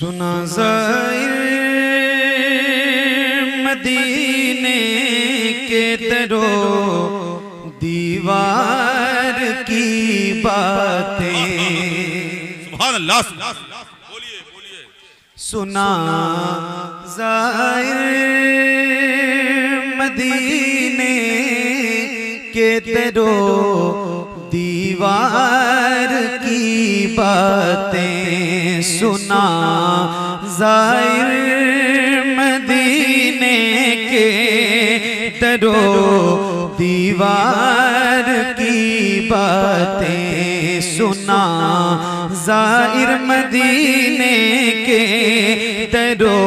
सुना ज़ाहिर मदीने के दरो दीवार की बातें। सुभान अल्लाह, बोलिए बोलिए। सुना ज़ाहिर मदीने के दरो दीवार की बातें। सुना ज़ाहिर मदीने के दरो दीवार की बातें। सुना ज़ाहिर मदीने के दरो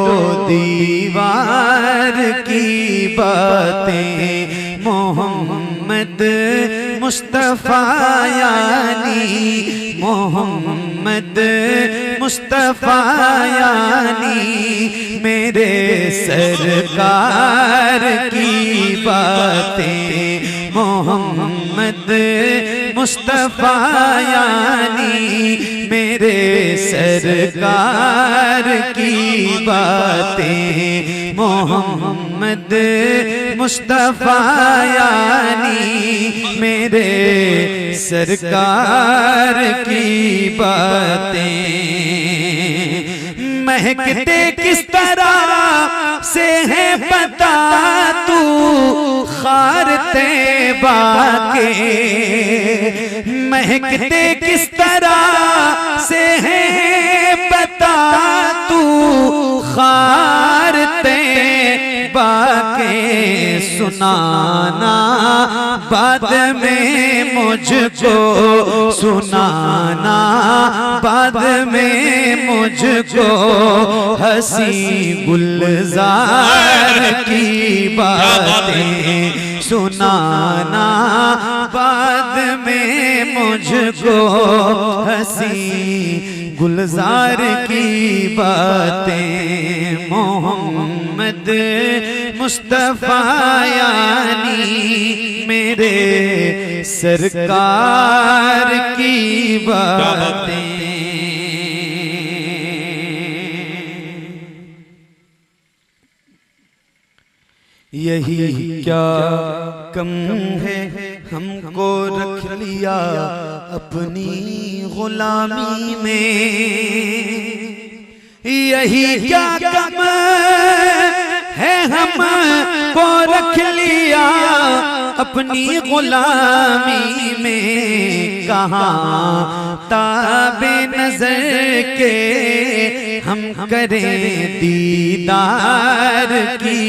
दीवार की बातें। मोहम्मद मुस्तफ़ा यानी मोहम्मद मुस्तफ़ा यानी मेरे सरकार की बातें। मोहम्मद मुस्तफ़ा यानी मेरे सरकार की बातें। मोहम्मद मुस्तफ़ा यानी मेरे सरकार की बातें। महकते किस तरह से है पता तू खार तैबा के। महकते किस तरह से है पता तू खार तैबा के। सुनाना बाद में मुझको, सुनाना बाद में मुझको हंसी गुलजार की बातें। सुनाना बाद में मुझको हंसी गुलजार की बातें। मोहम्मद मुस्तफ़ा यानी मेरे सरकार की बातें। यही क्या कम है हमको रख लिया अपनी गुलामी में। यही क्या कम है हमको रख लिया अपनी गुलामी में। कहाँ ताबे नजर के हम करें दीदार की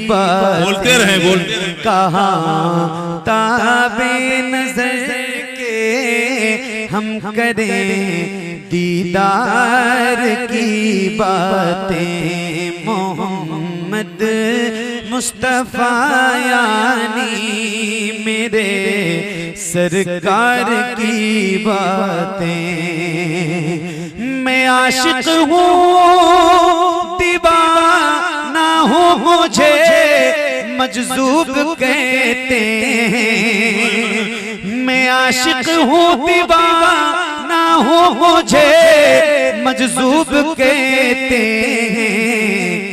बात। बोलते रहे बोलते। कहाँ ताबे नजर के हम करें दीदार की बातें। मोहम्मद मुस्तफ़ा यानी मेरे सरकार की बातें। मैं आशिक हूँ दीवाना हूँ मुझे मजज़ूब कहते हैं। मैं आशिक हूँ दीवाना हूँ मुझे मजज़ूब कहते हैं।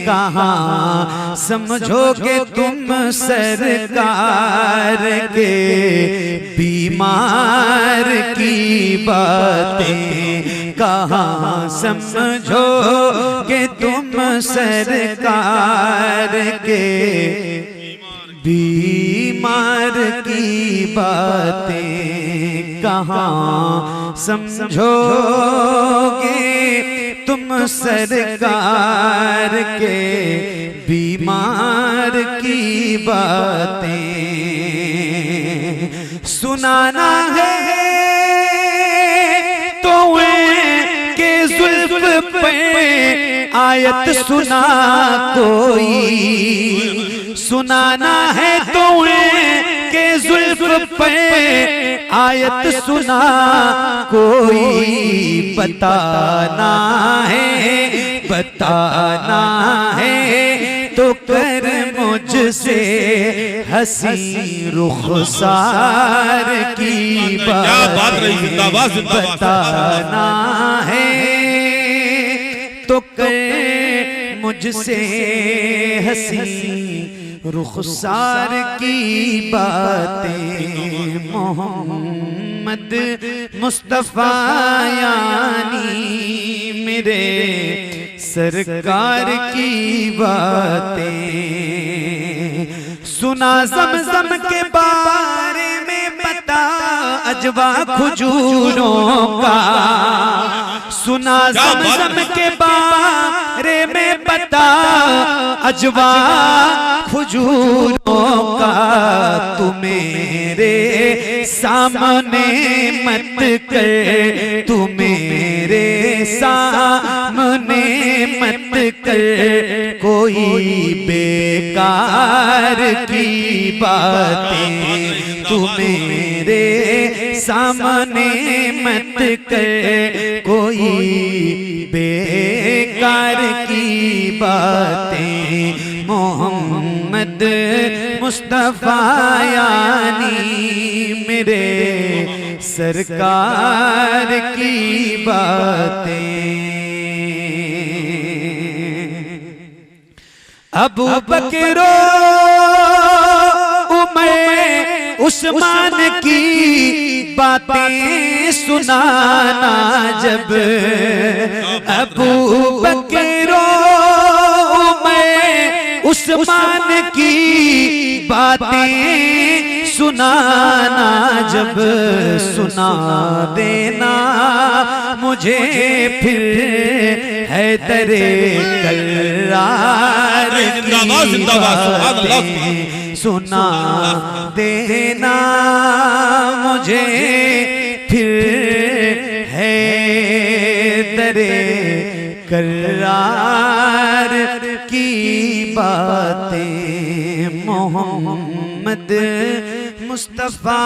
कहाँ समझोगे तुम सरकार के बीमार की बातें। कहाँ समझोगे तुम सरकार के बीमार की बातें। कहाँ समझोगे तुम सरकार के बीमार की बातें। सुनाना है तो के जुल्फ पे आयत सुना कोई। सुनाना है तो के जुल्फ पे आयत सुना कोई। बताना है तो कर मुझसे हंसी रुखसार की बात। बताना है तो तो कर मुझसे हंसी रुखसार की बातें मोहम्मद मुस्तफा यानी मेरे सरकार की बातें। सुना ज़मज़म के बारे में बता अजवा खजूरों का, सुना ज़मज़म के बारे में बता अजवा खजूरों का। तू मेरे सामने मत कर, तू मेरे सामने मत कर कोई बेकार की बातें। तू मेरे सामने मत कर कोई बेकार की बातें। मोहम्मद मुस्तफा यानी मेरे सरकार की बातें। अबू बकर उमर उस्मान की बातें सुनाना जब, अबू बकर उमर उस्मान की बातें सुनाना जब, सुना देना मुझे फिर हैदरे कर्रार की बातें। सुना देना मुझे फिर हैदरे कर्रार की बातें। मोहम्मद मुस्तफा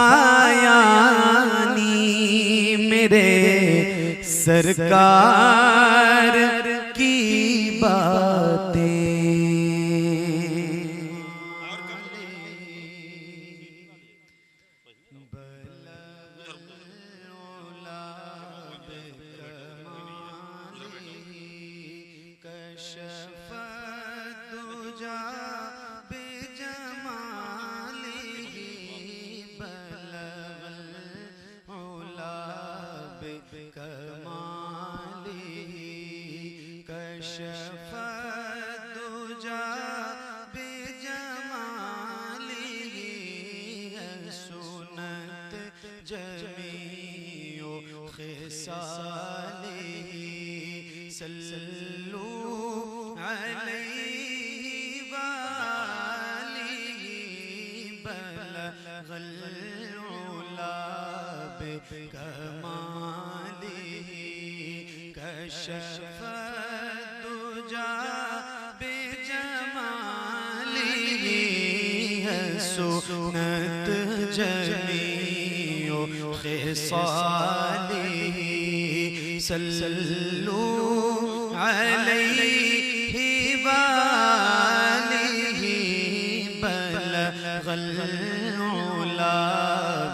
यानी मेरे सरकार की बातें। सल्लू अलैहि वालिहि बलगल उला बिकमालिहि कशफ दुजा बिजमालिहि हसनत जमीउ खिसालिहि सल्लू अलैहि वालिहि बलगल उला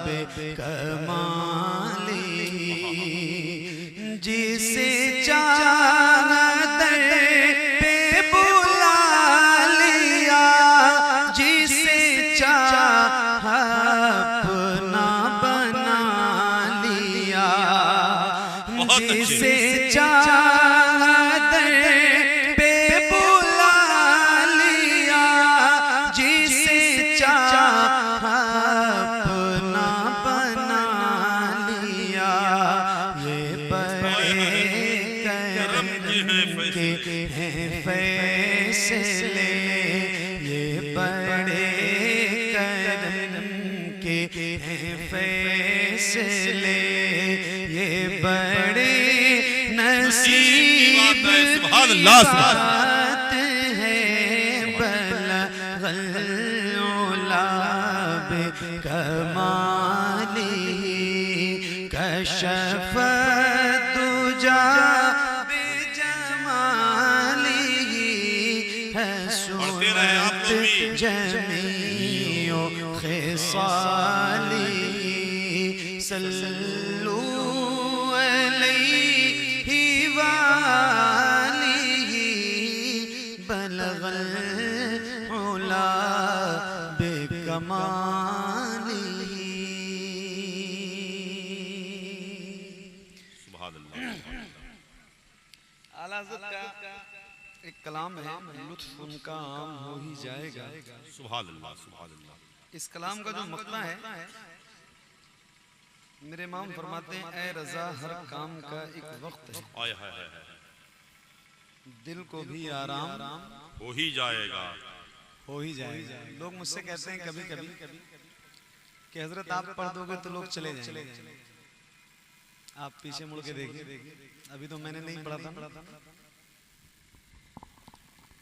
बिकमालिहि। जिसे चाहा दर पे बुला लिया, जिसे चाहा अपना बना लिया, जिसे चाहा दर पे बुला लिया, जिसे चाहा अपना बना लिया। ये बड़े करम के हैं फैसले, ये बड़े करम के हैं फैसले, ये बड़े नसीब सुभान अल्लाह बात है बलगल उला बिकमालिहि कशफ दुजा बिजमालिहि हसनत जमीउ खिसालिहि सल्लू अलैहि वालिहि बलगल उला बेकमालिही। सुभान अल्लाह। आला हज़रत का एक कलाम है, लुत्फ उनका आम हो ही जाएगा। सुभान अल्लाह, सुभान अल्लाह। इस कलाम का जो मकना है, मेरे इमाम फरमाते हैं, ए रज़ा हर काम का एक वक्त है, आय हाय हाय हाय। दिल को भी आराम हो ही जाएगा। हो ही जाएगा। लोग मुझसे कहते हैं कभी कभी कि हजरत आप पढ़ दोगे तो लोग चले जाएंगे। आप पीछे मुड़ के देखिए, अभी तो मैंने नहीं पढ़ा था।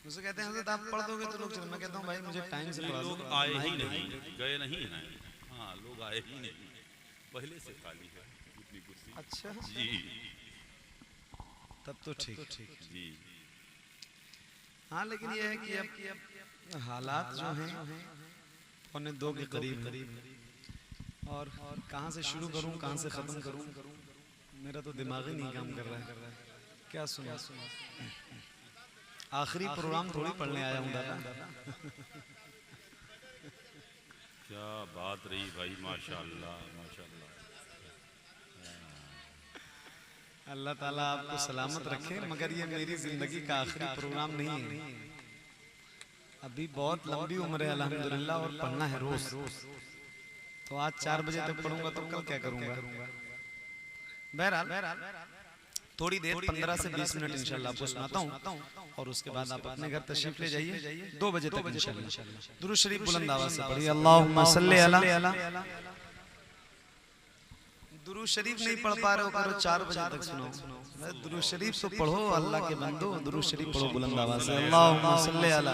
मुझसे कहते हैं हजरत आप पढ़ दोगे तो लोग चले। मैं कहता हूँ भाई मुझे टाइम से पढ़ा दो। लोग आए ही नहीं, गए नहीं हैं। हाँ, लोग आए ही नहीं, पहले से खाली है इतनी कुर्सी। अच्छा जी तब तो ठीक जी। हाँ, लेकिन ये है कि अब हालात जो हैं 1:45 के करीब है, और कहाँ से शुरू करूँ कहाँ से ख़त्म करूँ, मेरा तो दिमाग ही नहीं काम कर रहा है। क्या सुना, आखिरी प्रोग्राम थोड़ी पढ़ने आया हूँ दादा। क्या बात रही भाई, माशाअल्लाह माशाअल्लाह। अल्लाह ताला आपको सलामत रखे, मगर ये मेरी जिंदगी का आखिरी प्रोग्राम नहीं है। अभी बहुत लंबी उम्र है अल्हम्दुलिल्लाह, और पढ़ना है रोज। तो आज 4 बजे तक पढ़ूंगा तो कल क्या करूंगा। बहरहाल थोड़ी देर 15 से 20 मिनट इंशाल्लाह आपको सुनाता हूँ, और उसके बाद आप अपने घर तशरीफ ले जाइए 2 बजे तक इंशाल्लाह। दुरूद शरीफ बुलंद आवाज से पढ़िए, अल्लाहुम्मा सल्ली अला। दुरूद शरीफ नहीं पढ़ पा रहे हो, करो 4 बजे तक सुनो। दुरूद शरीफ तो पढ़ो अल्लाह के बंदो, दुरूद शरीफ पढ़ो बुलंद आवाज से, अल्लाहुम्मा सल्ली अला।